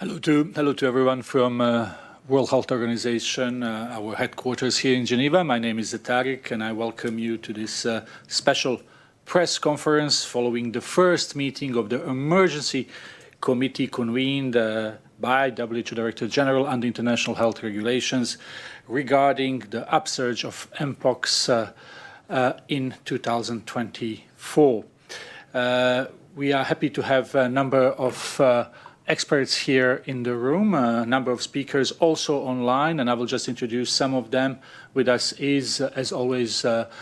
Hello to everyone from World Health Organization, our headquarters here in Geneva. My name is Tariq, and I welcome you to this special press conference following the first meeting of the emergency committee convened by WHO Director General under international health regulations regarding the upsurge of Mpox in 2024. We are happy to have a number of experts here in the room, a number of speakers also online, and I will just introduce some of them. With us is, as always, Dr.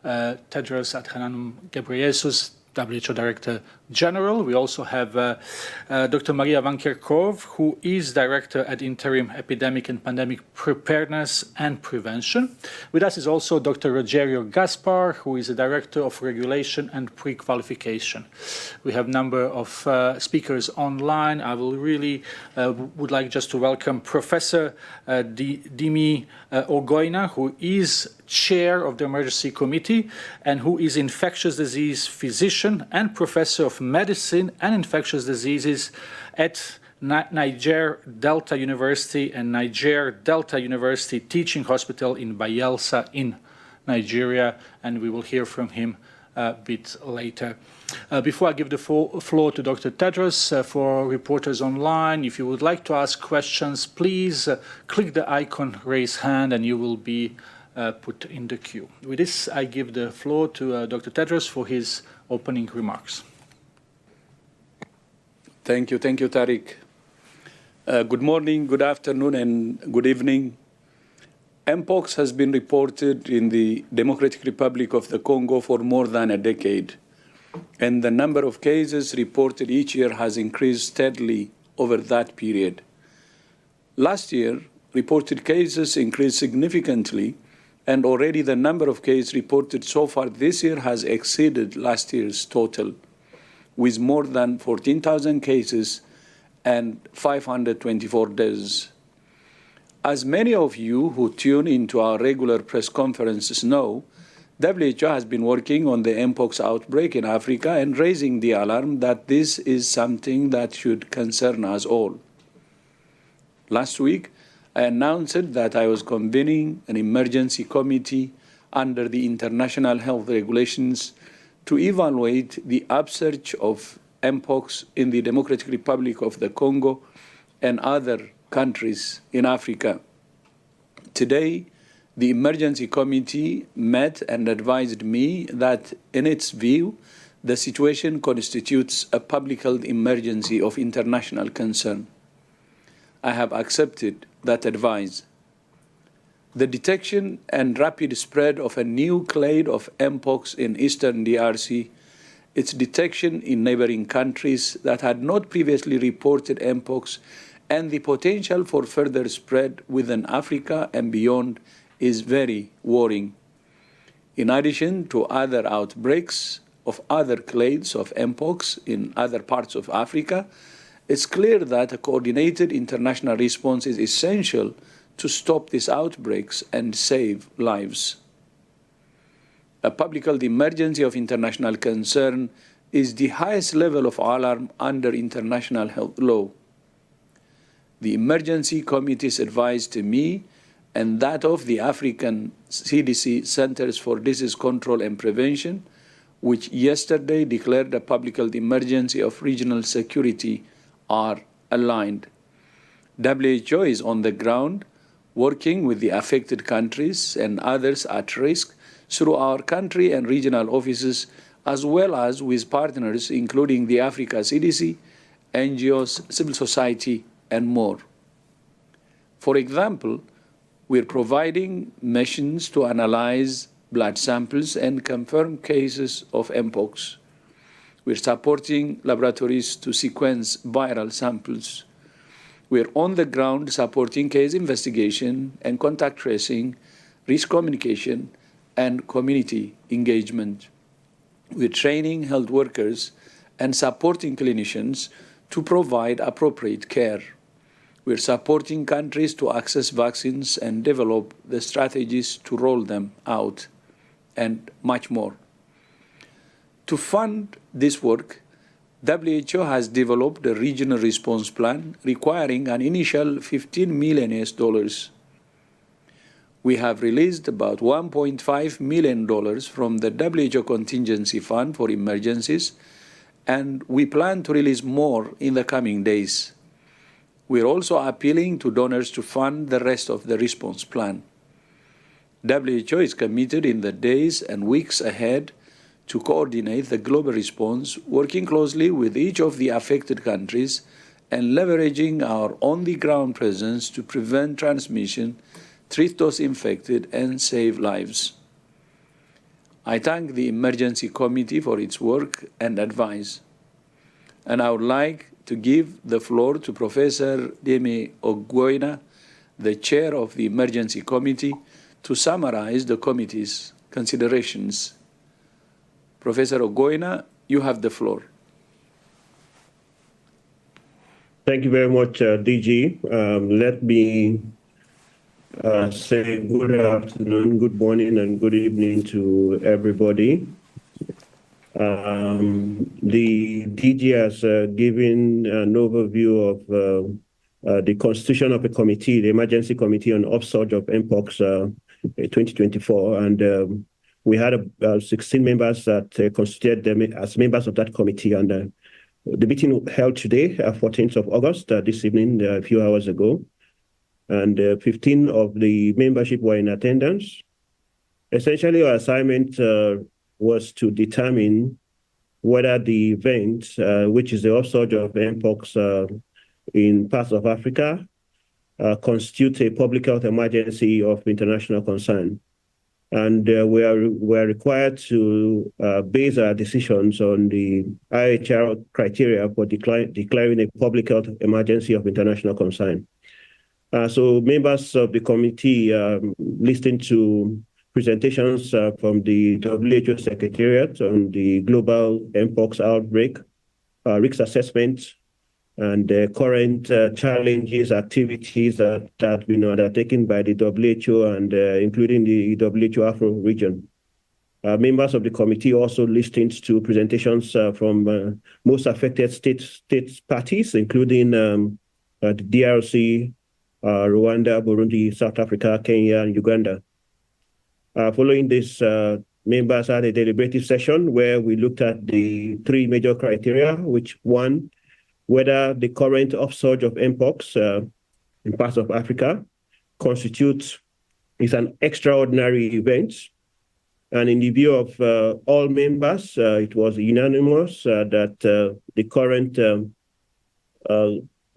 Tedros Adhanom Ghebreyesus, WHO Director General. We also have Dr. Maria Van Kerkhove, who is Director at Interim Epidemic and Pandemic Preparedness and Prevention. With us is also Dr. Rogerio Gaspar, who is the Director of Regulation and Pre-Qualification. We have a number of speakers online. I will really would like just to welcome Professor Dimi Ogoina, who is Chair of the Emergency Committee and who is infectious disease physician and Professor of Medicine and Infectious Diseases at Niger Delta University and Niger Delta University Teaching Hospital in Bayelsa in Nigeria, and we will hear from him a bit later. Before I give the floor to Dr. Tedros, for reporters online, if you would like to ask questions, please click the icon raise hand and you will be put in the queue. With this, I give the floor to Dr. Tedros for his opening remarks. Thank you, Tariq. Good morning, good afternoon, and good evening. Mpox has been reported in the Democratic Republic of the Congo for more than a decade, and the number of cases reported each year has increased steadily over that period. Last year, reported cases increased significantly, and already the number of cases reported so far this year has exceeded last year's total, with more than 14,000 cases and 524 deaths. As many of you who tune into our regular press conferences know, WHO has been working on the Mpox outbreak in Africa and raising the alarm that this is something that should concern us all. Last week, I announced that I was convening an emergency committee under the international health regulations to evaluate the upsurge of Mpox in the Democratic Republic of the Congo and other countries in Africa. Today, the emergency committee met and advised me that, in its view, the situation constitutes a public health emergency of international concern. I have accepted that advice. The detection and rapid spread of a new clade of Mpox in eastern DRC, its detection in neighboring countries that had not previously reported Mpox, and the potential for further spread within Africa and beyond is very worrying. In addition to other outbreaks of other clades of Mpox in other parts of Africa, it's clear that a coordinated international response is essential to stop these outbreaks and save lives. A public health emergency of international concern is the highest level of alarm under international health law. The emergency committee's advice to me and that of the African CDC Centers for Disease Control and Prevention, which yesterday declared a public health emergency of regional security, are aligned. WHO is on the ground, working with the affected countries and others at risk through our country and regional offices, as well as with partners including the Africa CDC, NGOs, civil society, and more. For example, we're providing missions to analyze blood samples and confirm cases of Mpox. We're supporting laboratories to sequence viral samples. We're on the ground supporting case investigation and contact tracing, risk communication, and community engagement. We're training health workers and supporting clinicians to provide appropriate care. We're supporting countries to access vaccines and develop the strategies to roll them out, and much more. To fund this work, WHO has developed a regional response plan requiring an initial $15 million US. We have released about $1.5 million from the WHO Contingency Fund for emergencies, and we plan to release more in the coming days. We're also appealing to donors to fund the rest of the response plan. WHO is committed in the days and weeks ahead to coordinate the global response, working closely with each of the affected countries and leveraging our on-the-ground presence to prevent transmission, treat those infected, and save lives. I thank the Emergency Committee for its work and advice. And I would like to give the floor to Professor Demi Ogwoina, the chair of the Emergency Committee, to summarize the committee's considerations. Professor Ogwoina, you have the floor. Thank you very much, DG. Let me say good afternoon, good morning, and good evening to everybody. The DG has given an overview of the constitution of a committee, the Emergency Committee on Upsurge of Mpox 2024, and we had 16 members that constituted them as members of that committee, and the meeting held today, 14th of August, this evening, a few hours ago, and 15 of the membership were in attendance. Essentially, our assignment was to determine whether the event, which is the upsurge of Mpox in parts of Africa, constitutes a public health emergency of international concern. And we are required to base our decisions on the IHR criteria for declaring a public health emergency of international concern. So members of the committee listened to presentations from the WHO Secretariat on the global Mpox outbreak, risk assessment, and current challenges, activities that have been undertaken by the WHO and including the WHO Afro region. Members of the committee also listened to presentations from most affected state parties, including the DRC, Rwanda, Burundi, South Africa, Kenya, and Uganda. Following this, members had a deliberative session where we looked at the three major criteria, which one, whether the current upsurge of Mpox in parts of Africa is an extraordinary event. And in the view of all members, it was unanimous that the current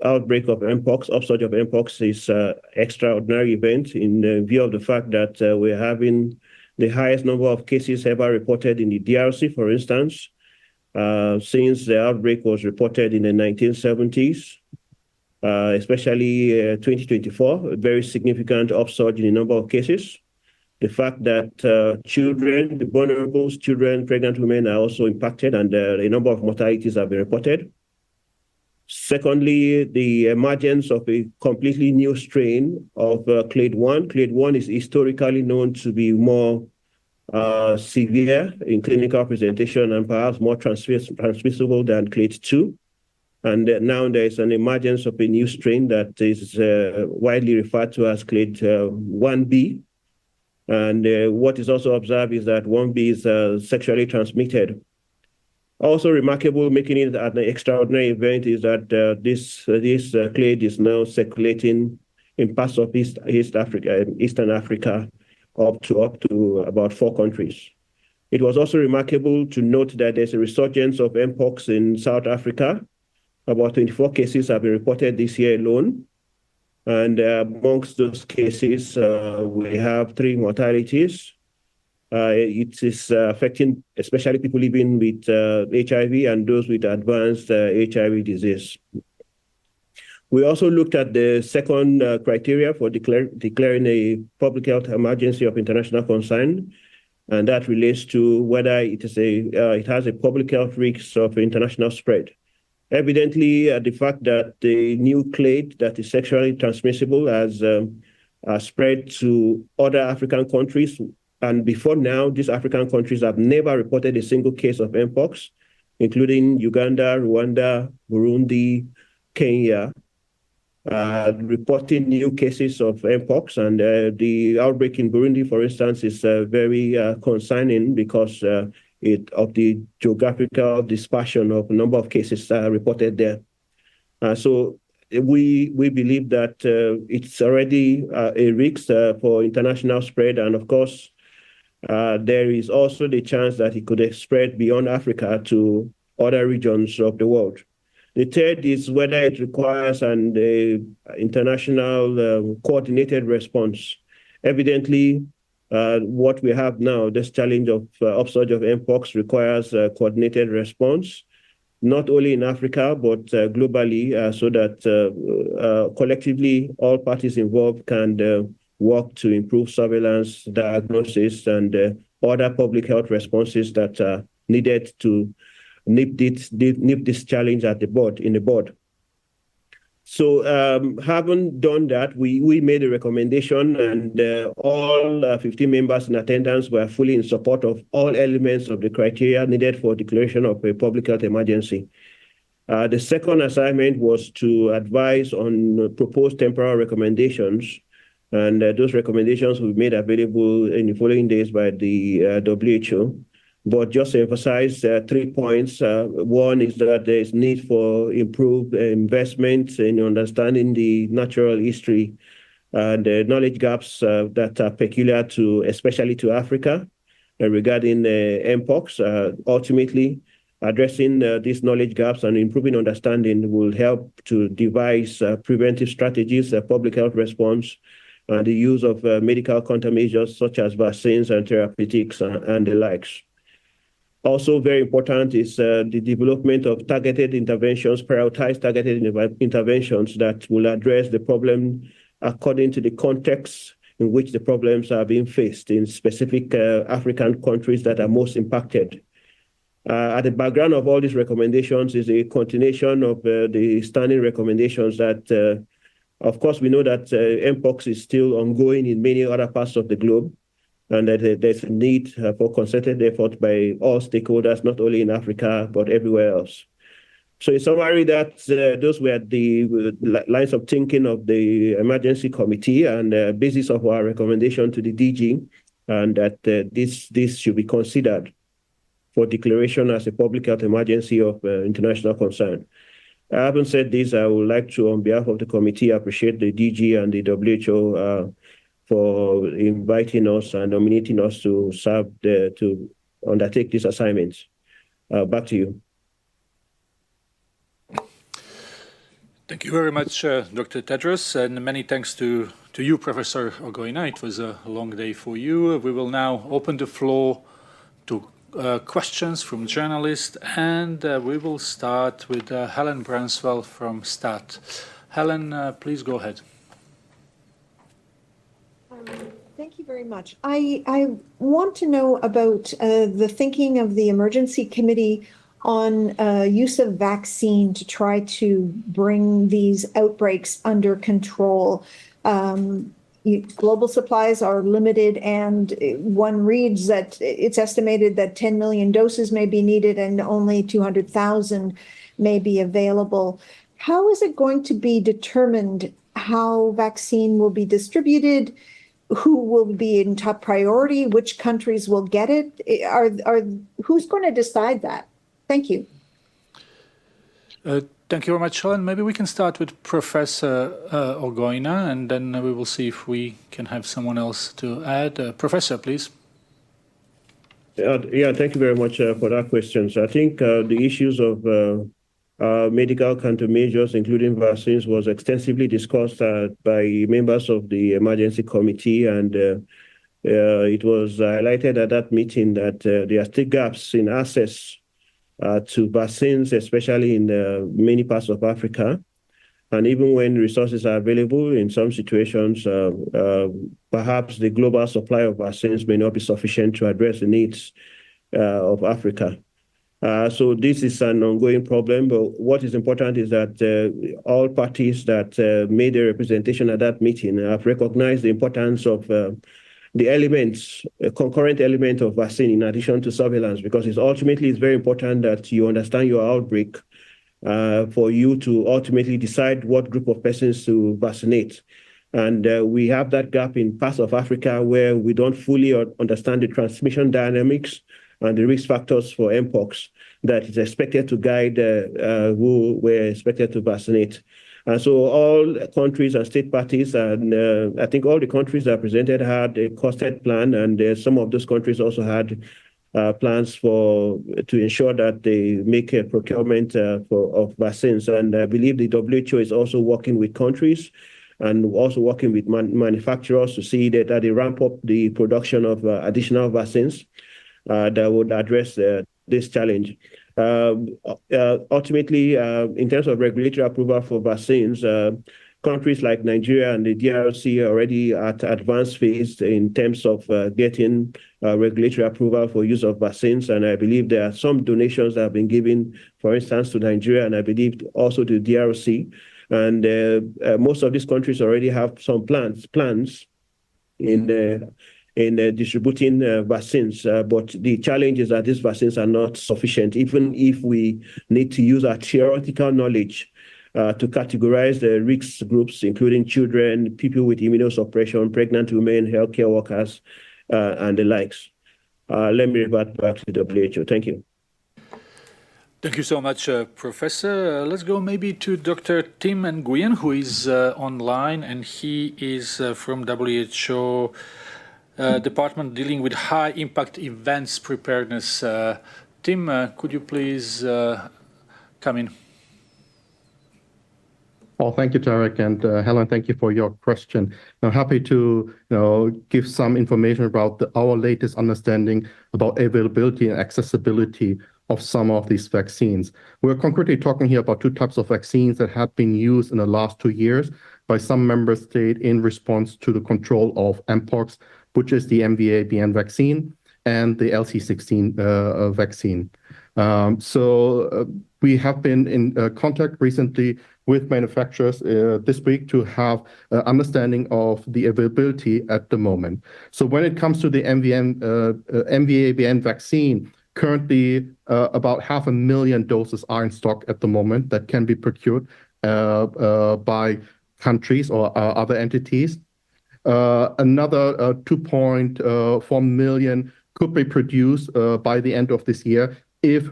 outbreak of Mpox, upsurge of Mpox, is an extraordinary event in view of the fact that we're having the highest number of cases ever reported in the DRC, for instance, since the outbreak was reported in the 1970s, especially 2024, a very significant upsurge in the number of cases. The fact that children, the vulnerable children, pregnant women are also impacted, and a number of mortalities have been reported. Secondly, the emergence of a completely new strain of clade 1. Clade 1 is historically known to be more severe in clinical presentation and perhaps more transmissible than clade 2. And now there is an emergence of a new strain that is widely referred to as clade 1B. And what is also observed is that 1B is sexually transmitted. Also remarkable, making it an extraordinary event, is that this clade is now circulating in parts of Eastern Africa, up to about 4 countries. It was also remarkable to note that there's a resurgence of Mpox in South Africa. About 24 cases have been reported this year alone. And amongst those cases, we have 3 mortalities. It is affecting especially people living with HIV and those with advanced HIV disease. We also looked at the second criteria for declaring a public health emergency of international concern, and that relates to whether it has a public health risk of international spread. Evidently, the fact that the new clade that is sexually transmissible has spread to other African countries, and before now, these African countries have never reported a single case of Mpox. including Uganda, Rwanda, Burundi, Kenya, reporting new cases of Mpox. And the outbreak in Burundi, for instance, is very concerning because of the geographical dispersion of a number of cases reported there. So we believe that it's already a risk for international spread. And of course, there is also the chance that it could spread beyond Africa to other regions of the world. The third is whether it requires an international coordinated response. Evidently, what we have now, this challenge of upsurge of Mpox requires a coordinated response, not only in Africa, but globally, so that collectively all parties involved can work to improve surveillance, diagnosis, and other public health responses that are needed to nip this challenge in the bud. So having done that, we made a recommendation, and all 15 members in attendance were fully in support of all elements of the criteria needed for declaration of a public health emergency. The second assignment was to advise on proposed temporal recommendations, and those recommendations will be made available in the following days by the WHO. But just to emphasize 3 points. One is that there is need for improved investment in understanding the natural history and the knowledge gaps that are peculiar to, especially to Africa, regarding Mpox. Ultimately, addressing these knowledge gaps and improving understanding will help to devise preventive strategies, public health response, and the use of medical countermeasures such as vaccines and therapeutics and the likes. Also very important is the development of targeted interventions, prioritized targeted interventions that will address the problem according to the context in which the problems are being faced in specific African countries that are most impacted. At the background of all these recommendations is a continuation of the standing recommendations that, of course, we know that Mpox is still ongoing in many other parts of the globe, and that there's a need for concerted effort by all stakeholders, not only in Africa, but everywhere else. So in summary, those were the lines of thinking of the emergency committee and the basis of our recommendation to the DG, and that this should be considered for declaration as a public health emergency of international concern. Having said this, I would like to, on behalf of the committee, appreciate the DG and the WHO for inviting us and nominating us to serve to undertake these assignments. Back to you. Thank you very much, Dr. Tedros, and many thanks to you, Professor Ogoina. It was a long day for you. We will now open the floor to questions from journalists, and we will start with Helen Branswell from STAT. Helen, please go ahead. Thank you very much. I want to know about the thinking of the emergency committee on use of vaccine to try to bring these outbreaks under control. Global supplies are limited, and one reads that it's estimated that 10 million doses may be needed and only 200,000 may be available. How is it going to be determined how vaccine will be distributed? Who will be in top priority? Which countries will get it? Who's going to decide that? Thank you. Thank you very much, Helen. Maybe we can start with Professor Ogoina, and then we will see if we can have someone else to add. Professor, please. Yeah, thank you very much for that question. So I think the issues of medical countermeasures, including vaccines, was extensively discussed by members of the emergency committee, and it was highlighted at that meeting that there are still gaps in access to vaccines, especially in many parts of Africa. And even when resources are available, in some situations, perhaps the global supply of vaccines may not be sufficient to address the needs of Africa. So this is an ongoing problem, but what is important is that all parties that made a representation at that meeting have recognized the importance of the elements, a concurrent element of vaccine in addition to surveillance, because it's very important that you understand your outbreak for you to ultimately decide what group of persons to vaccinate. And we have that gap in parts of Africa where we don't fully understand the transmission dynamics and the risk factors for Mpox that is expected to guide who we're expected to vaccinate. And so all countries and state parties, and I think all the countries that presented had a costed plan, and some of those countries also had plans to ensure that they make a procurement of vaccines. And I believe the WHO is also working with countries and also working with manufacturers to see that they ramp up the production of additional vaccines that would address this challenge. Ultimately, in terms of regulatory approval for vaccines, countries like Nigeria and the DRC are already at advanced phase in terms of getting regulatory approval for use of vaccines. And I believe there are some donations that have been given, for instance, to Nigeria, and I believe also to DRC. And most of these countries already have some plans in distributing vaccines. But the challenge is that these vaccines are not sufficient, even if we need to use our theoretical knowledge to categorize the risk groups, including children, people with immunosuppression, pregnant women, healthcare workers, and the likes. Let me revert back to WHO. Thank you. Thank you so much, Professor. Let's go maybe to Dr. Tim Nguyen, who is online, and he is from WHO department dealing with high-impact events preparedness. Tim, could you please come in? Well, thank you, Tarek, and Helen, thank you for your question. I'm happy to give some information about our latest understanding about availability and accessibility of some of these vaccines. We're concretely talking here about two types of vaccines that have been used in the last 2 years by some member states in response to the control of Mpox, which is the MVA-BN vaccine and the LC16 vaccine. So we have been in contact recently with manufacturers this week to have understanding of the availability at the moment. So when it comes to the MVA-BN vaccine, currently about 500,000 doses are in stock at the moment that can be procured by countries or other entities. Another 2.4 million could be produced by the end of this year if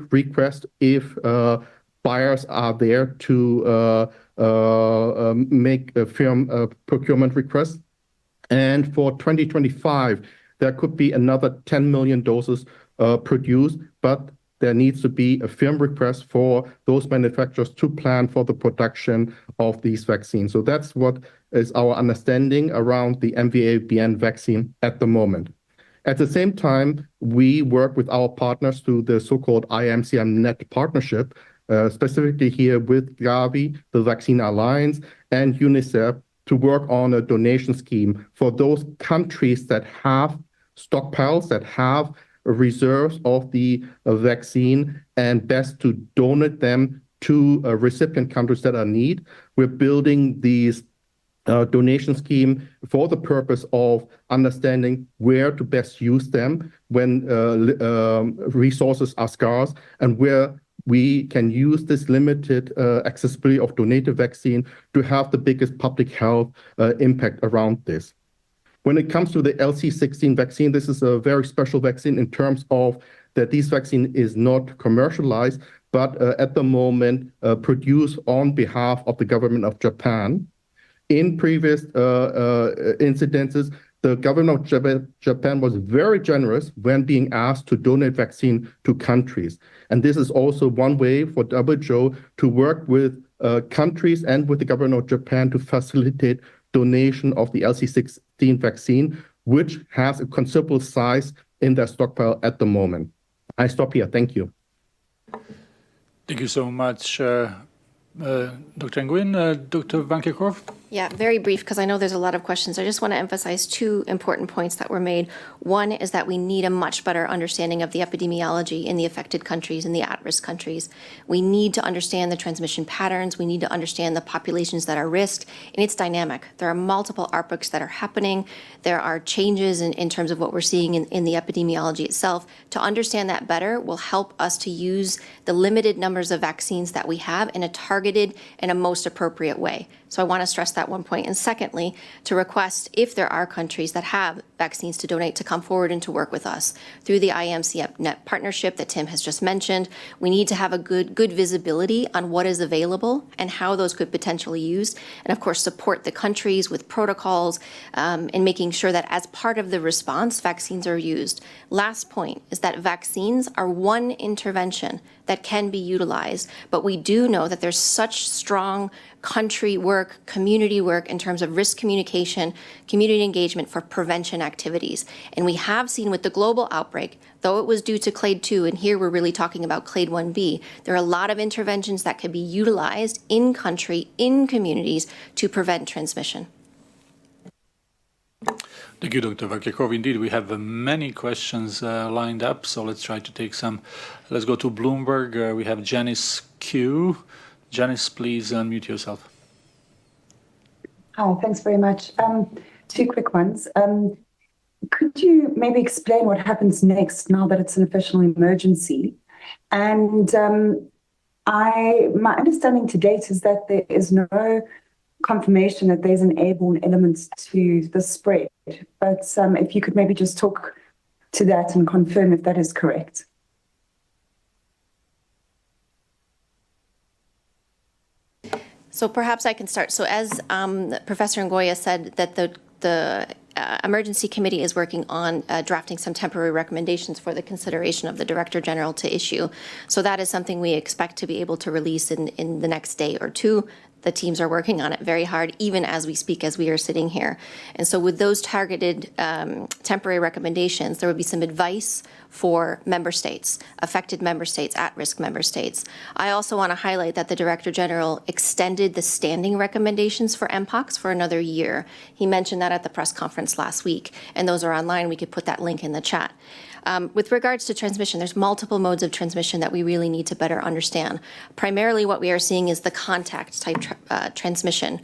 buyers are there to make a firm procurement request. And for 2025, there could be another 10 million doses produced, but there needs to be a firm request for those manufacturers to plan for the production of these vaccines. So that's what is our understanding around the MVA-BN vaccine at the moment. At the same time, we work with our partners through the so-called IMCM-NET partnership, specifically here with Gavi, the Vaccine Alliance, and UNICEF to work on a donation scheme for those countries that have stockpiles, that have reserves of the vaccine, and best to donate them to recipient countries that are in need. We're building these donation scheme for the purpose of understanding where to best use them when resources are scarce and where we can use this limited accessibility of donated vaccine to have the biggest public health impact around this. When it comes to the LC16 vaccine, this is a very special vaccine in terms of that this vaccine is not commercialized, but at the moment produced on behalf of the government of Japan. In previous incidences, the government of Japan was very generous when being asked to donate vaccine to countries. And this is also one way for WHO to work with countries and with the government of Japan to facilitate donation of the LC16 vaccine, which has a considerable size in their stockpile at the moment. I stop here. Thank you. Thank you so much, Dr. Nguyen. Dr. Van Kerkhove? Yeah, very brief, because I know there's a lot of questions. I just want to emphasize two important points that were made. One is that we need a much better understanding of the epidemiology in the affected countries, in the at-risk countries. We need to understand the transmission patterns. We need to understand the populations that are risked, and it's dynamic. There are multiple outbreaks that are happening. There are changes in terms of what we're seeing in the epidemiology itself. To understand that better will help us to use the limited numbers of vaccines that we have in a targeted and a most appropriate way. So I want to stress that one point. And secondly, to request, if there are countries that have vaccines to donate, to come forward and to work with us through the IMC-Net partnership that Tim has just mentioned. We need to have a good visibility on what is available and how those could potentially use. And of course, support the countries with protocols and making sure that as part of the response, vaccines are used. Last point is that vaccines are one intervention that can be utilized, but we do know that there's such strong country work, community work in terms of risk communication, community engagement for prevention activities. And we have seen with the global outbreak, though it was due to clade 2, and here we're really talking about clade 1b, there are a lot of interventions that could be utilized in country, in communities to prevent transmission. Thank you, Dr. Vakirkov. Indeed, we have many questions lined up, so let's try to take some. Let's go to Bloomberg. We have Janice Q. Janice, please unmute yourself. Hi, thanks very much. Two quick ones. Could you maybe explain what happens next now that it's an official emergency? And my understanding to date is that there is no confirmation that there's an airborne element to the spread. But if you could maybe just talk to that and confirm if that is correct. So perhaps I can start. So as Professor Ngoya said, that the Emergency Committee is working on drafting some temporary recommendations for the consideration of the Director General to issue. So that is something we expect to be able to release in the next day or two. The teams are working on it very hard, even as we speak, as we are sitting here. And so with those targeted temporary recommendations, there would be some advice for member states, affected member states, at-risk member states. I also want to highlight that the Director General extended the standing recommendations for Mpox for another year. He mentioned that at the press conference last week, and those are online. We could put that link in the chat. With regards to transmission, there's multiple modes of transmission that we really need to better understand. Primarily what we are seeing is the contact type transmission.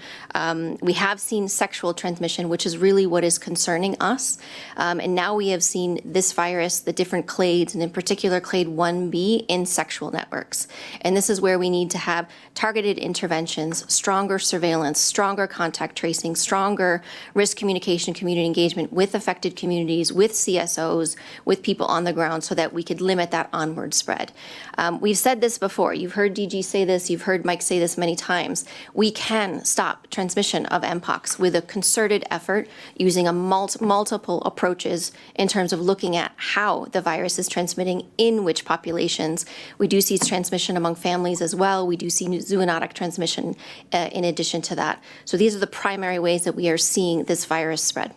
We have seen sexual transmission, which is really what is concerning us. And now we have seen this virus, the different clades, and in particular clade 1b in sexual networks. And this is where we need to have targeted interventions, stronger surveillance, stronger contact tracing, stronger risk communication, community engagement with affected communities, with CSOs, with people on the ground, so that we could limit that onward spread. We've said this before. You've heard DG say this. You've heard Mike say this many times. We can stop transmission of Mpox with a concerted effort using a multiple approaches in terms of looking at how the virus is transmitting in which populations. We do see transmission among families as well. We do see zoonotic transmission in addition to that. So these are the primary ways that we are seeing this virus spread.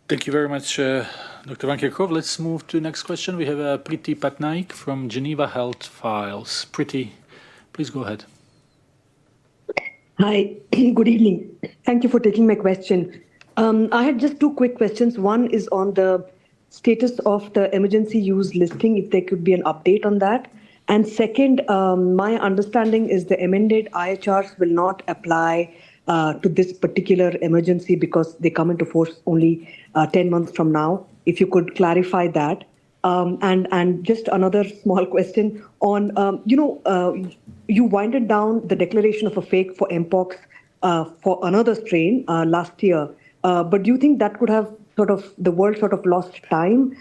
Thank you very much, Dr. Vakirkov. Let's move to the next question. We have Priti Patnaik from Geneva Health Files. Priti, please go ahead. Hi, good evening. Thank you for taking my question. I had just two quick questions. One is on the status of the emergency use listing, if there could be an update on that. And second, my understanding is the amended IHRs will not apply to this particular emergency because they come into force only 10 months from now. If you could clarify that. And just another small question on, you winded down the declaration of a fake for Mpox for another strain last year. But do you think that could have the world lost time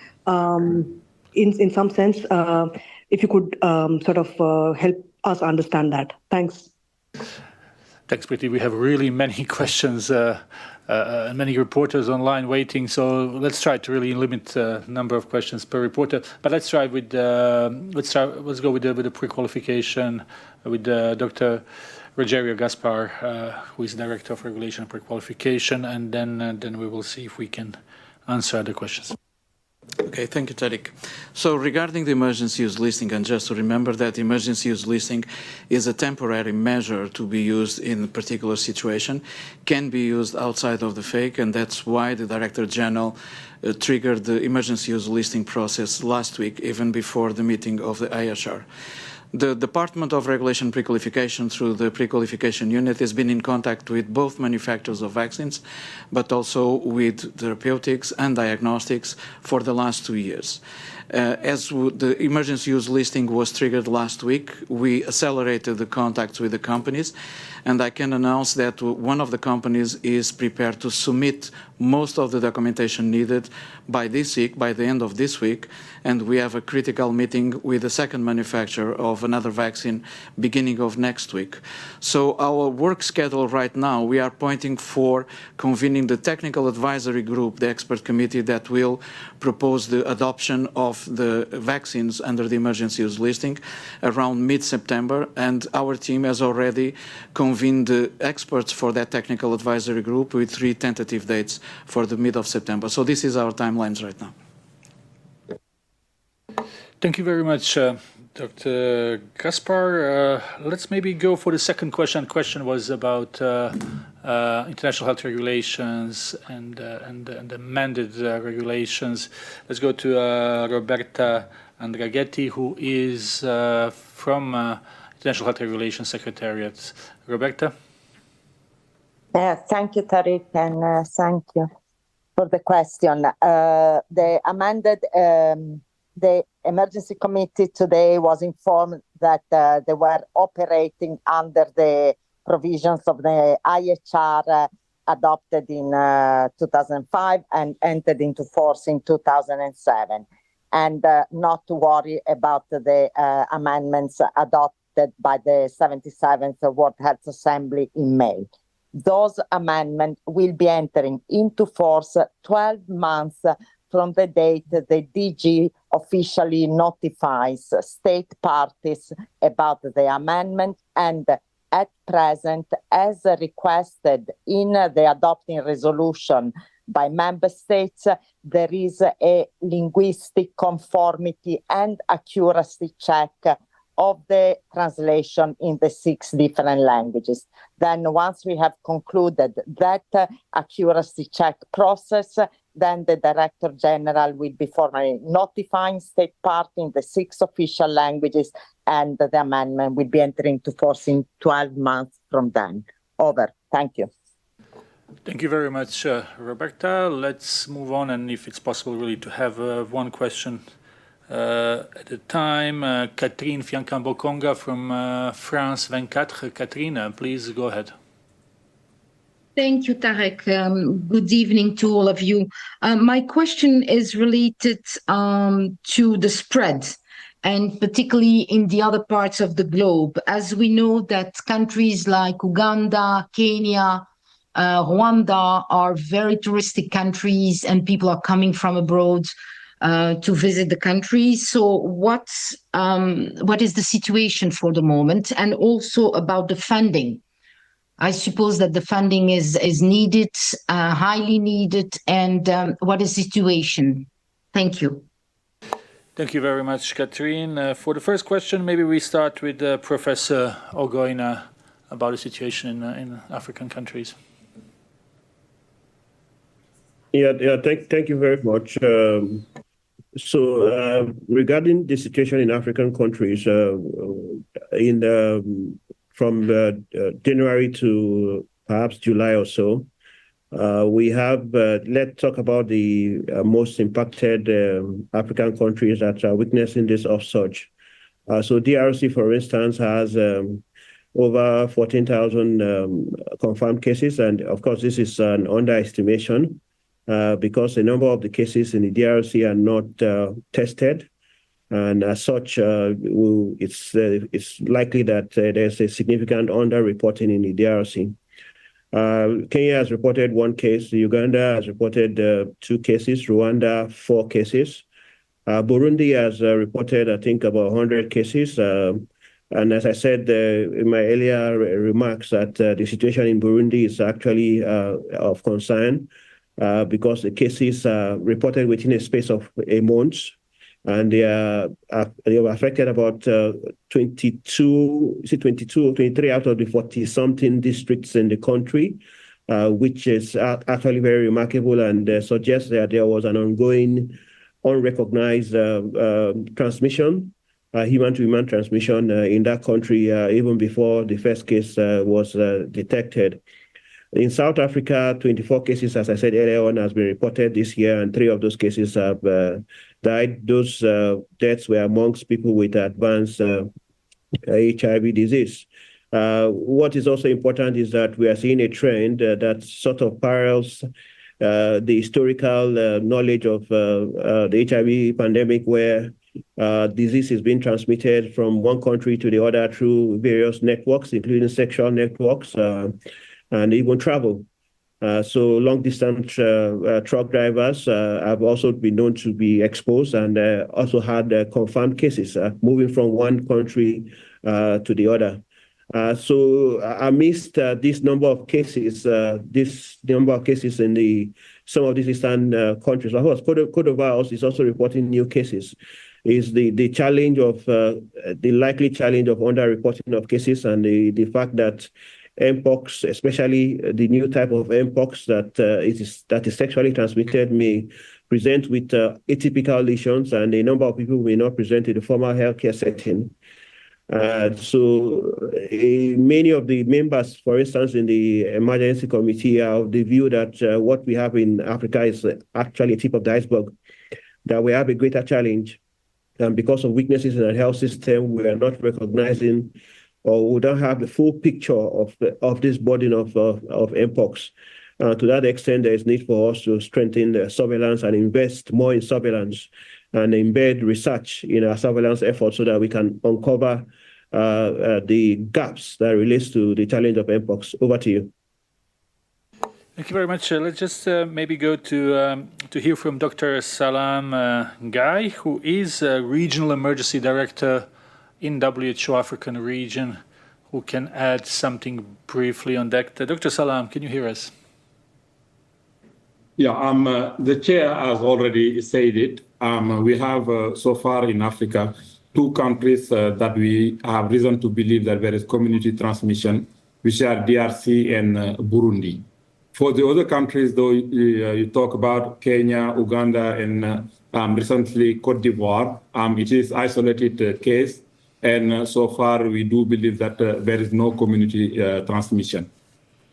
in some sense? If you could help us understand that. Thanks. Thanks, Priti. We have really many questions, many reporters online waiting. So let's try to really limit the number of questions per reporter. But let's try with let's go with the pre-qualification with Dr. Rogerio Gaspar, who is Director of Regulation and Pre-Qualification, and then we will see if we can answer the questions. Okay, thank you, Tariq. So regarding the emergency use listing, and just to remember that emergency use listing is a temporary measure to be used in a particular situation, can be used outside of the FAQ, and that's why the Director General triggered the emergency use listing process last week, even before the meeting of the IHR. The Department of Regulation Pre-Qualification, through the Pre-Qualification Unit, has been in contact with both manufacturers of vaccines, but also with therapeutics and diagnostics for the last 2 years. As the emergency use listing was triggered last week, we accelerated the contacts with the companies, and I can announce that one of the companies is prepared to submit most of the documentation needed by this week, by the end of this week, and we have a critical meeting with the second manufacturer of another vaccine beginning of next week. So our work schedule right now, we are pointing for convening the technical advisory group, the expert committee that will propose the adoption of the vaccines under the emergency use listing around mid-September, and our team has already convened the experts for that technical advisory group with 3 tentative dates for the mid of September. So this is our timelines right now. Thank you very much, Dr. Gaspar. Let's maybe go for the second question. The question was about international health regulations and amended regulations. Let's go to Roberta Andraghetti, who is from International Health Regulations Secretariat. Roberta? Thank you, Tariq, and thank you for the question. The amended, the emergency committee today was informed that they were operating under the provisions of the IHR adopted in 2005 and entered into force in 2007, and not to worry about the amendments adopted by the 77th World Health Assembly in May. Those amendments will be entering into force 12 months from the date the DG officially notifies state parties about the amendment, and at present, as requested in the adopting resolution by member states, there is a linguistic conformity and accuracy check of the translation in the 6 different languages. Then once we have concluded that accuracy check process, then the Director General will be formally notifying state party in the 6 official languages, and the amendment will be entering into force in 12 months from then. Over. Thank you. Thank you very much, Roberta. Let's move on, and if it's possible really to have one question at a time. Catherine Fiancambo-Conga from France 24. Catherine, please go ahead. Thank you, Tarek. Good evening to all of you. My question is related to the spread, and particularly in the other parts of the globe. As we know that countries like Uganda, Kenya, Rwanda are very touristic countries, and people are coming from abroad to visit the country. So what is the situation for the moment? And also about the funding. I suppose that the funding is needed, highly needed, and what is the situation? Thank you. Thank you very much, Catherine. For the first question, maybe we start with Professor Ogoina about the situation in African countries. Thank you very much. So regarding the situation in African countries, from January to perhaps July or so, we have, let's talk about the most impacted African countries that are witnessing this upsurge. So DRC, for instance, has over 14,000 confirmed cases. And of course, this is an underestimation because a number of the cases in the DRC are not tested. And as such, it's likely that there's a significant underreporting in the DRC. Kenya has reported 1 case. Uganda has reported 2 cases. Rwanda, 4 cases. Burundi has reported, I think, about 100 cases. And as I said in my earlier remarks, that the situation in Burundi is actually of concern. because the cases are reported within a space of a month. And they were affected about 22 or 23 out of the 40-something districts in the country, which is actually very remarkable and suggests that there was an ongoing, unrecognized transmission, human-to-human transmission in that country even before the first case was detected. In South Africa, 24 cases, as I said earlier on, has been reported this year, and 3 of those cases have died. Those deaths were amongst people with advanced HIV disease. What is also important is that we are seeing a trend that sort of parallels the historical knowledge of the HIV pandemic, where disease is being transmitted from one country to the other through various networks, including sexual networks and even travel. So long-distance truck drivers have also been known to be exposed and also had confirmed cases moving from one country to the other. So amidst this number of cases, in some of these eastern countries, of course, Cote d'Ivoire is also reporting new cases. Is the challenge of the likely challenge of underreporting of cases, and the fact that Mpox, especially the new type of Mpox that is sexually transmitted, may present with atypical lesions, and a number of people may not present in the formal healthcare setting. So many of the members, for instance, in the emergency committee, are of the view that what we have in Africa is actually a tip of the iceberg, that we have a greater challenge. And because of weaknesses in our health system, we are not recognizing, or we don't have the full picture of this burden of Mpox. To that extent, there is need for us to strengthen the surveillance and invest more in surveillance and embed research in our surveillance efforts so that we can uncover the gaps that relates to the challenge of Mpox. Over to you. Thank you very much. Let's just maybe go to hear from Dr. Salam Guy, who is Regional Emergency Director in WHO African region, who can add something briefly on that. Dr. Salam, can you hear us? Yeah, the chair has already said it. We have so far in Africa 2 countries that we have reason to believe that there is community transmission, which are DRC and Burundi. For the other countries, though, you talk about Kenya, Uganda, and recently Cote d'Ivoire, it is isolated case. And so far, we do believe that there is no community transmission.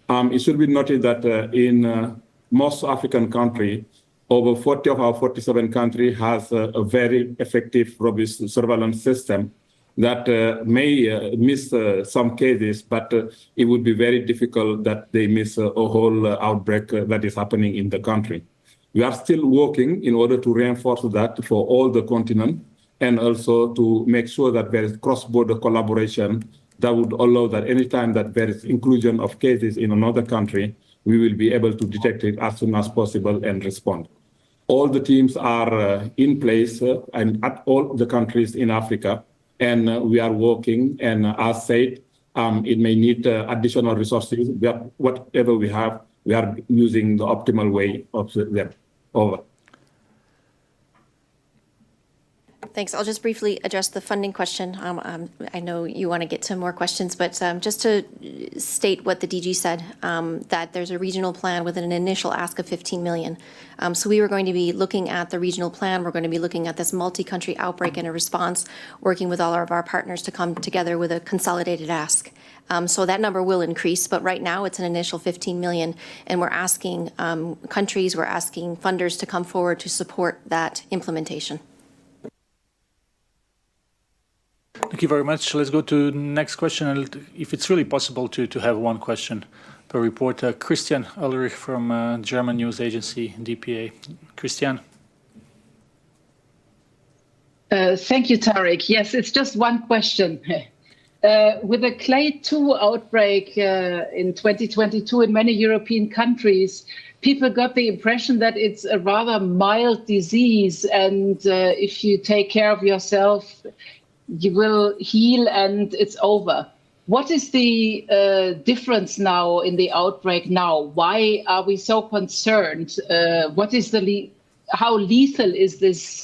It should be noted that in most African countries, over 40 of our 47 countries has a very effective, robust surveillance system that may miss some cases, but it would be very difficult that they miss a whole outbreak that is happening in the country. We are still working in order to reinforce that for all the continent, and also to make sure that there is cross-border collaboration that would allow that anytime that there is inclusion of cases in another country, we will be able to detect it as soon as possible and respond. All the teams are in place and at all the countries in Africa, and we are working, and as said, it may need additional resources. Whatever we have, we are using the optimal way of them. Over. Thanks. I'll just briefly address the funding question. I know you want to get to more questions, but just to state what the DG said, that there's a regional plan with an initial ask of 15 million. So we were going to be looking at the regional plan. We're going to be looking at this multi-country outbreak and a response, working with all of our partners to come together with a consolidated ask. So that number will increase, but right now it's an initial 15 million, and we're asking countries, we're asking funders to come forward to support that implementation. Thank you very much. Let's go to the next question. If it's really possible to have one question per reporter. Christian Ulrich from German news agency DPA. Christian. Thank you, Tarek. Yes, it's just one question. With the clade 2 outbreak in 2022 in many European countries, people got the impression that it's a rather mild disease, and if you take care of yourself, you will heal and it's over. What is the difference now in the outbreak now? Why are we so concerned? How lethal is this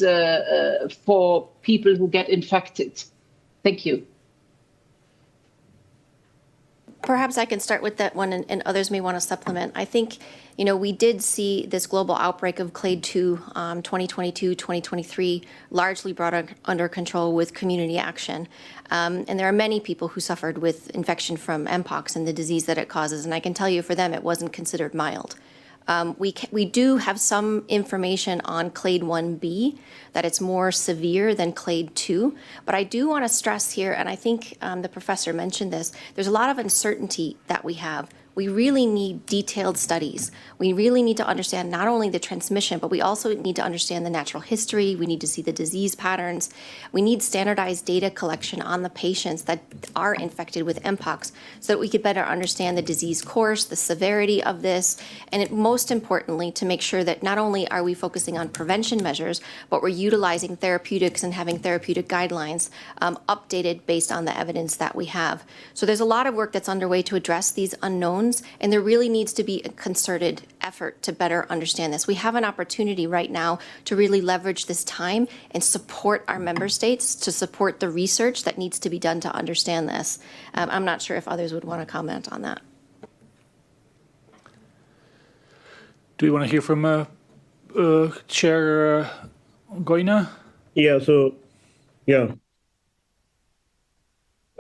for people who get infected? Thank you. Perhaps I can start with that one, and others may want to supplement. I think, we did see this global outbreak of clade 2, 2022, 2023, largely brought under control with community action. And there are many people who suffered with infection from Mpox and the disease that it causes. And I can tell you, for them, it wasn't considered mild. We do have some information on clade 1b, that it's more severe than clade 2. But I do want to stress here, and I think the professor mentioned this, there's a lot of uncertainty that we have. We really need detailed studies. We really need to understand not only the transmission, but we also need to understand the natural history. We need to see the disease patterns. We need standardized data collection on the patients that are infected with Mpox so that we could better understand the disease course, the severity of this, and most importantly, to make sure that not only are we focusing on prevention measures, but we're utilizing therapeutics and having therapeutic guidelines updated based on the evidence that we have. So there's a lot of work that's underway to address these unknowns, and there really needs to be a concerted effort to better understand this. We have an opportunity right now to really leverage this time and support our member states, to support the research that needs to be done to understand this. I'm not sure if others would want to comment on that. Do you want to hear from Chair Goina?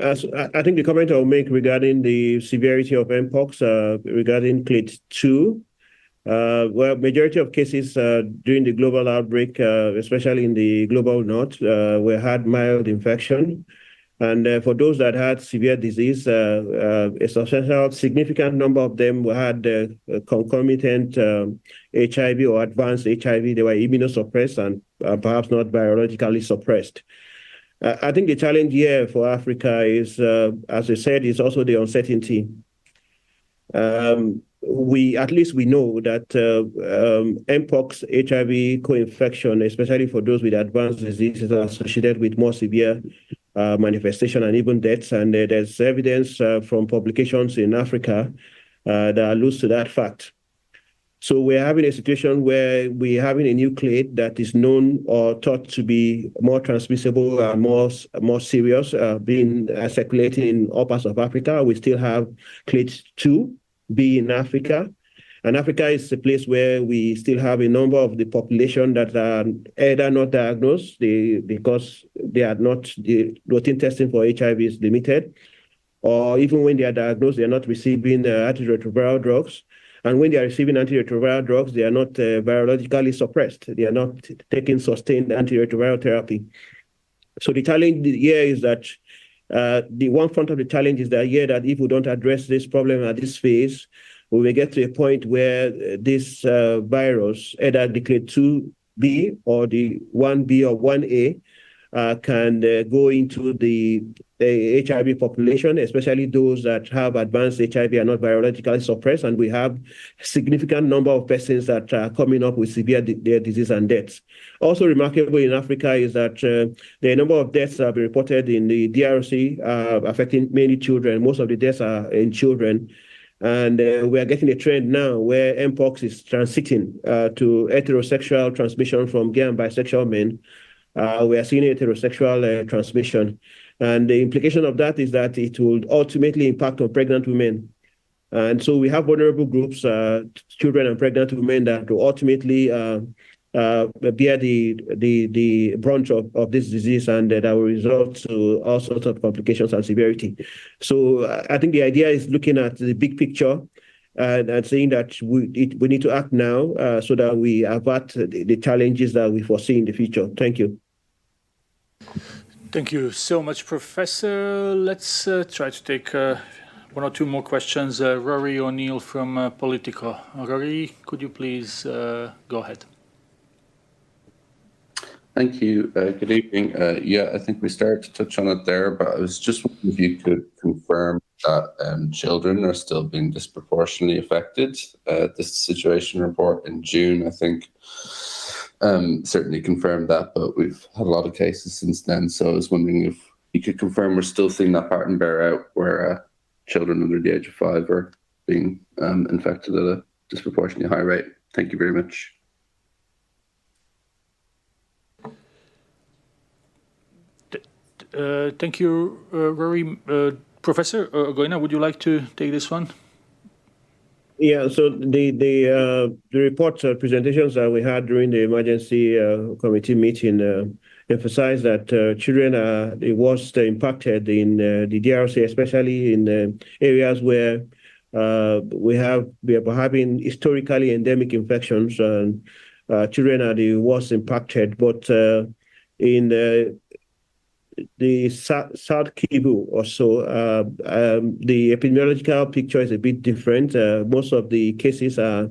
I think the comment I'll make regarding the severity of Mpox, regarding clade 2, majority of cases during the global outbreak, especially in the global north, had mild infection. And for those that had severe disease, a significant number of them had concomitant HIV or advanced HIV. They were immunosuppressed and perhaps not virologically suppressed. I think the challenge here for Africa is, as I said, is also the uncertainty. At least we know that Mpox HIV co-infection, especially for those with advanced diseases, are associated with more severe manifestation and even deaths. And there's evidence from publications in Africa that alludes to that fact. So we're having a situation where we're having a new clade that is known or thought to be more transmissible and more serious, being circulating in all parts of Africa. We still have clade 2b in Africa. And Africa is a place where we still have a number of the population that are either not diagnosed because they are not, the routine testing for HIV is limited, or even when they are diagnosed, they are not receiving antiretroviral drugs. And when they are receiving antiretroviral drugs, they are not virologically suppressed. They are not taking sustained antiretroviral therapy. So the challenge here is that the one front of the challenge is that if we don't address this problem at this phase, we will get to a point where this virus, either the clade 2b or the 1b or 1a, can go into the HIV population, especially those that have advanced HIV and not virologically suppressed. And we have a significant number of persons that are coming up with severe disease and deaths. Also remarkable in Africa is that the number of deaths that have been reported in the DRC affecting many children. Most of the deaths are in children. And we are getting a trend now where Mpox is transiting to heterosexual transmission from gay and bisexual men. We are seeing heterosexual transmission. And the implication of that is that it will ultimately impact on pregnant women. And so we have vulnerable groups, children and pregnant women, that will ultimately bear the brunt of this disease, and that will result to all sorts of complications and severity. So I think the idea is looking at the big picture and saying that we need to act now so that we avert the challenges that we foresee in the future. Thank you. Thank you so much, Professor. Let's try to take one or two more questions. Rory O'Neill from Politico. Rory, could you please go ahead? Thank you. Good evening. I think we started to touch on it there, but I was just wondering if you could confirm that children are still being disproportionately affected. This situation report in June, I think, certainly confirmed that, but we've had a lot of cases since then. So I was wondering if you could confirm we're still seeing that pattern bear out where children under the age of 5 are being infected at a disproportionately high rate. Thank you very much. Thank you, Rory. Professor Goina, would you like to take this one? Yeah, so the reports presentations that we had during the emergency committee meeting emphasized that children are the worst impacted in the DRC, especially in areas where we are having historically endemic infections, and children are the worst impacted. But in the South Kivu or so, the epidemiological picture is a bit different. Most of the cases are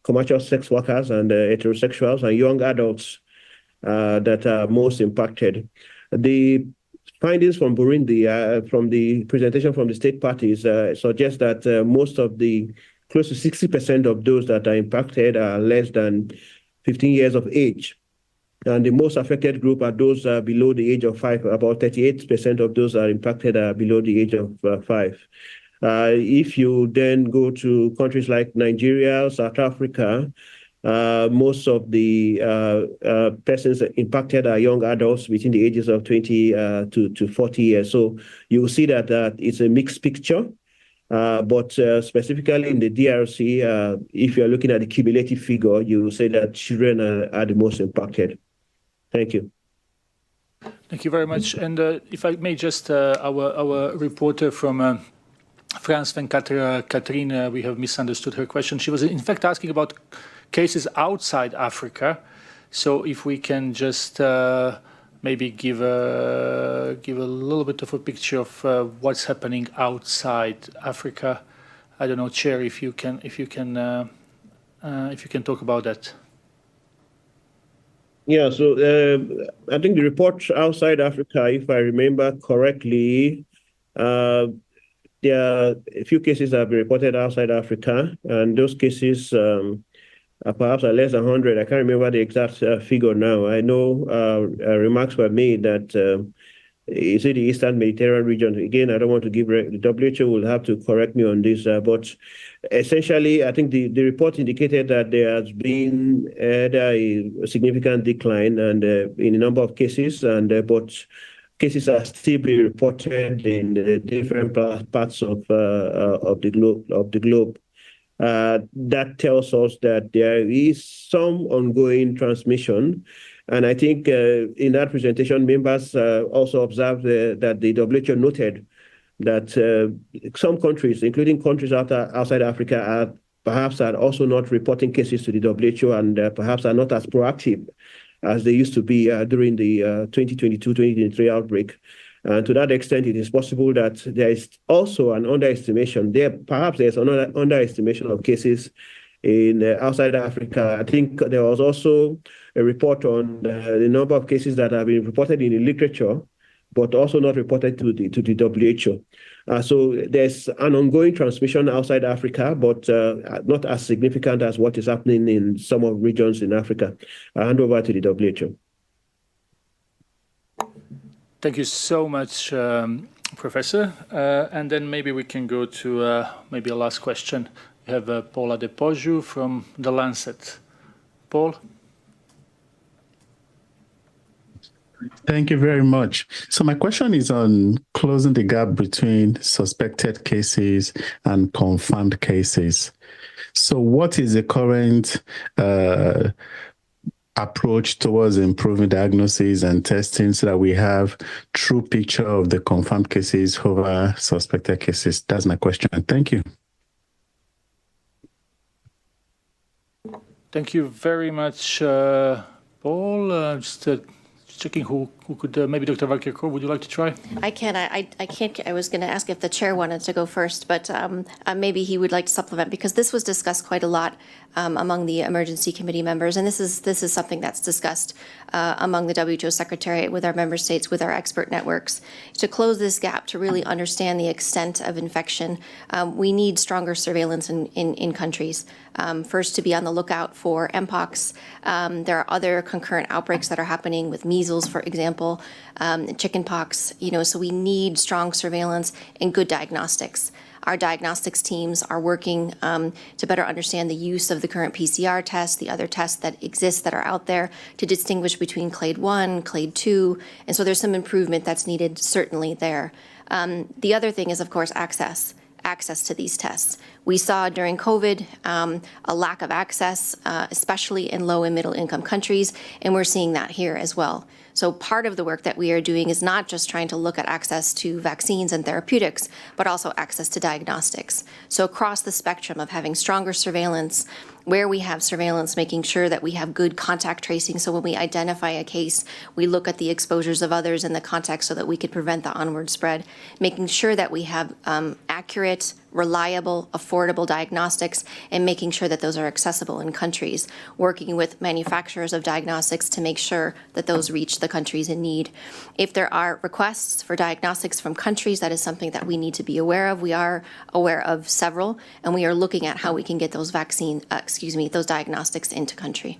commercial sex workers and heterosexuals and young adults that are most impacted. The findings from Burundi, from the presentation from the state parties, suggest that most of the close to 60% of those that are impacted are less than 15 years of age. And the most affected group are those below the age of 5. About 38% of those are impacted below the age of 5. If you then go to countries like Nigeria, South Africa, most of the persons impacted are young adults between the ages of 20 to 40 years. So you will see that it's a mixed picture. But specifically in the DRC, if you're looking at the cumulative figure, you will say that children are the most impacted. Thank you. Thank you very much. And if I may just, our reporter from France, Catherine, we have misunderstood her question. She was in fact asking about cases outside Africa. So if we can just maybe give a little bit of a picture of what's happening outside Africa. I don't know, Chair, if you can talk about that. Yeah, so I think the report outside Africa, if I remember correctly, there are a few cases that have been reported outside Africa, and those cases perhaps are less than 100. I can't remember the exact figure now. I know remarks were made that is it the Eastern Mediterranean region? Again, I don't want to give the WHO will have to correct me on this, but essentially, I think the report indicated that there has been a significant decline and in a number of cases, and but cases are still being reported in the different parts of the globe. That tells us that there is some ongoing transmission. And I think in that presentation, members also observed that the WHO noted that some countries, including countries outside Africa, perhaps are also not reporting cases to the WHO and perhaps are not as proactive as they used to be during the 2022-2023 outbreak. And to that extent, it is possible that there is also an underestimation. Perhaps there's another underestimation of cases in outside Africa. I think there was also a report on the number of cases that have been reported in the literature, but also not reported to the WHO. So there's an ongoing transmission outside Africa, but not as significant as what is happening in some of regions in Africa. I hand over to the WHO. Thank you so much, Professor. And then maybe we can go to maybe a last question. We have Paula De Poggio from The Lancet. Paul? Thank you very much. So my question is on closing the gap between suspected cases and confirmed cases. So what is the current approach towards improving diagnosis and testing so that we have true picture of the confirmed cases over suspected cases? That's my question. Thank you. Thank you very much, Paul. Just checking who could, maybe Dr. Valkirko, would you like to try? I can. I can't. I was going to ask if the chair wanted to go first, but maybe he would like to supplement, because this was discussed quite a lot among the emergency committee members, and this is something that's discussed among the WHO Secretariat with our member states, with our expert networks, to close this gap, to really understand the extent of infection. We need stronger surveillance in countries. First, to be on the lookout for Mpox. There are other concurrent outbreaks that are happening with measles measles, for example, chickenpox, so we need strong surveillance and good diagnostics. Our diagnostics teams are working to better understand the use of the current PCR tests, the other tests that exist that are out there, to distinguish between clade 1, clade 2, and so there's some improvement that's needed certainly there. The other thing is, of course, access to these tests. We saw during COVID a lack of access, especially in low and middle income countries, and we're seeing that here as well. So part of the work that we are doing is not just trying to look at access to vaccines and therapeutics, but also access to diagnostics. So across the spectrum of having stronger surveillance, where we have surveillance, making sure that we have good contact tracing. So when we identify a case, we look at the exposures of others in the context so that we could prevent the onward spread, making sure that we have accurate, reliable, affordable diagnostics, and making sure that those are accessible in countries, working with manufacturers of diagnostics to make sure that those reach the countries in need. If there are requests for diagnostics from countries, that is something that we need to be aware of. We are aware of several, and we are looking at how we can get those those diagnostics into country.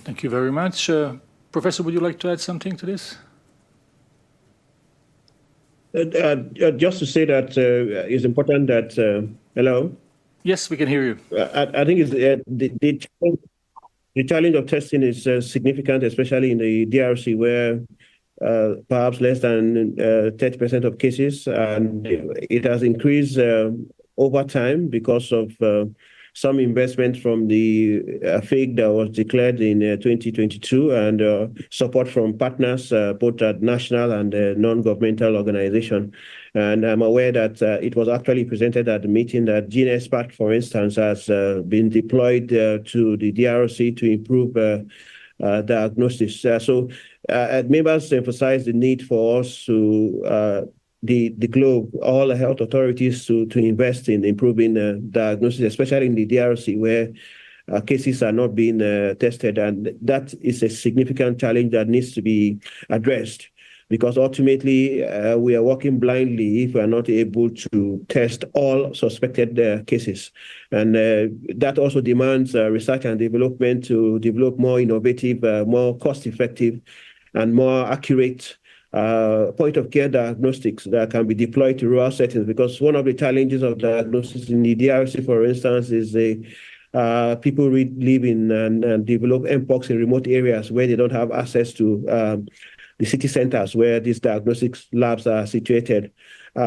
Thank you very much. Professor, would you like to add something to this? Just to say that it's important that, hello? Yes, we can hear you. I think it's, the challenge of testing is significant, especially in the DRC, where perhaps less than 30% of cases, and it has increased over time because of some investment from the FAIC that was declared in 2022 and support from partners, both at national and non-governmental organization. And I'm aware that it was actually presented at the meeting that GeneXpert, for instance, has been deployed to the DRC to improve diagnosis. So members emphasize the need for us to the globe, all the health authorities to invest in improving diagnosis, especially in the DRC where cases are not being tested. And that is a significant challenge that needs to be addressed, because ultimately we are working blindly if we are not able to test all suspected cases. And that also demands research and development to develop more innovative, more cost-effective, and more accurate point-of-care diagnostics that can be deployed to rural settings, because one of the challenges of diagnosis in the DRC, for instance, is people live in and develop Mpox in remote areas where they don't have access to the city centers where these diagnostics labs are situated.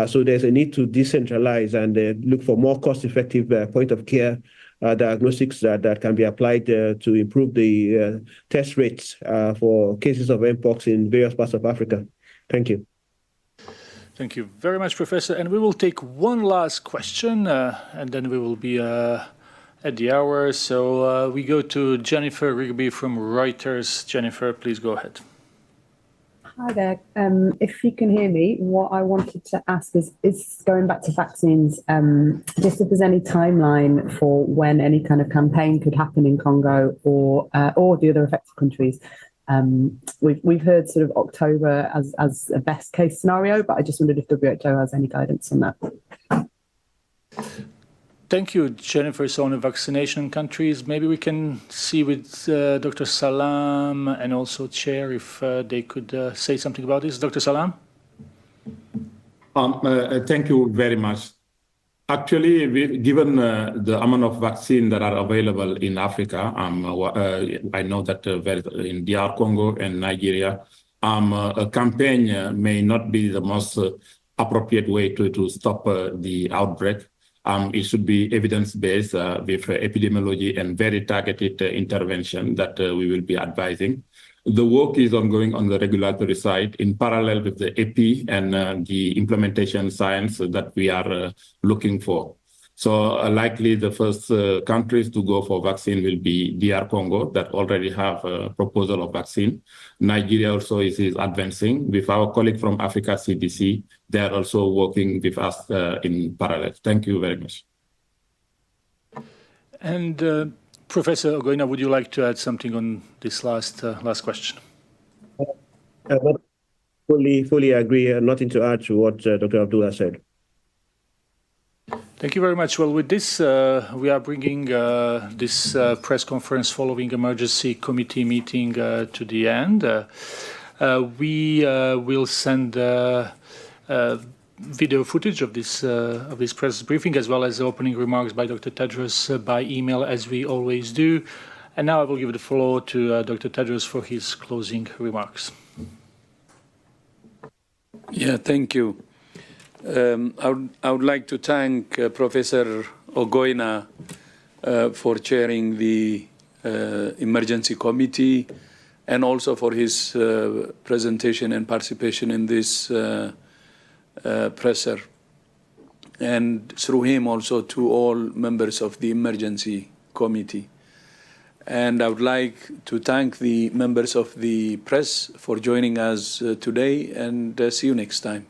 So there's a need to decentralize and look for more cost-effective point-of-care diagnostics that can be applied to improve the test rates for cases of Mpox in various parts of Africa. Thank you. Thank you very much, Professor. And we will take one last question, and then we will be at the hour. So we go to Jennifer Rigby from Reuters. Jennifer, please go ahead. Hi there. If you can hear me, what I wanted to ask is going back to vaccines, just if there's any timeline for when any kind of campaign could happen in Congo or the other affected countries. We've heard sort of October as a best case scenario, but I just wondered if WHO has any guidance on that. Thank you, Jennifer. So on the vaccination countries, maybe we can see with Dr. Salam and also Chair if they could say something about this. Dr. Salam? Thank you very much. Actually, given the amount of vaccine that are available in Africa, I know that in DR Congo and Nigeria, a campaign may not be the most appropriate way to stop the outbreak. It should be evidence-based with epidemiology and very targeted intervention that we will be advising. The work is ongoing on the regulatory side in parallel with the EP and the implementation science that we are looking for. So likely the first countries to go for vaccine will be DR Congo that already have a proposal of vaccine. Nigeria also is advancing with our colleague from Africa CDC. They are also working with us in parallel. Thank you very much. And Professor Ogoina, would you like to add something on this last question? Fully agree. Nothing to add to what Dr. Abdullah said. Thank you very much. Well, with this, we are bringing this press conference following emergency committee meeting to the end. We will send video footage of this press briefing, as well as the opening remarks by Dr. Tedros by email, as we always do. And now I will give the floor to Dr. Tedros for his closing remarks. Yeah, thank you. I would like to thank Professor Ogoina for chairing the emergency committee, and also for his presentation and participation in this presser, and through him also to all members of the emergency committee. And I would like to thank the members of the press for joining us today, and see you next time.